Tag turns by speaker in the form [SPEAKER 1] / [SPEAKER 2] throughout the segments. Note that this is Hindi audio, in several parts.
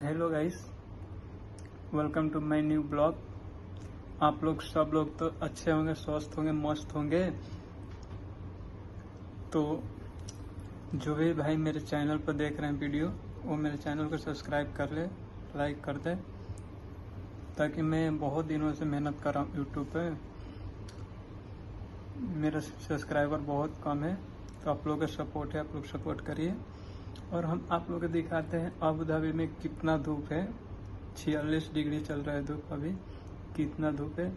[SPEAKER 1] Hello guys, welcome to my new blog. आप लोग सब लोग तो अच्छे होंगे, स्वस्थ होंगे, मस्त होंगे। तो जो भी भाई मेरे चैनल पर देख रहे हैं वीडियो, वो मेरे चैनल को सब्सक्राइब कर ले, लाइक कर दे, ताकि मैं बहुत दिनों से मेहनत कर रहा हूँ यूट्यूब पे। मेरा सब्सक्राइबर बहुत कम है, तो आप लोगों का सपोर्ट है, आप लोग सपोर्ट करिए। और हम आप लोग को दिखाते हैं अबू धाबी में कितना धूप है। 46 डिग्री चल रहा है धूप अभी, कितना धूप है।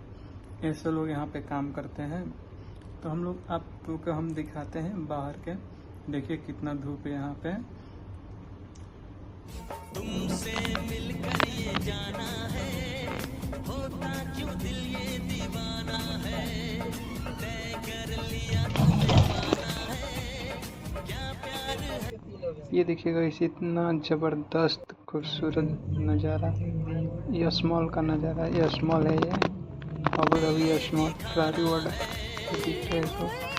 [SPEAKER 1] ऐसे लोग यहाँ पे काम करते हैं, तो हम लोग आप लोग को हम दिखाते हैं बाहर के। देखिए कितना धूप है यहाँ पे। तुमसे मिलकर ये जाना है, होता क्यों दिल ये दीवाना है, तय कर लिया तुम्हें पाना है, क्या प्यार है। ये देखिएगा इस इतना जबरदस्त खूबसूरत नज़ारा, यस मॉल का नज़ारा। यस मॉल है ये, Abu Dhabi yes mall, Phulari world दिख रहा है।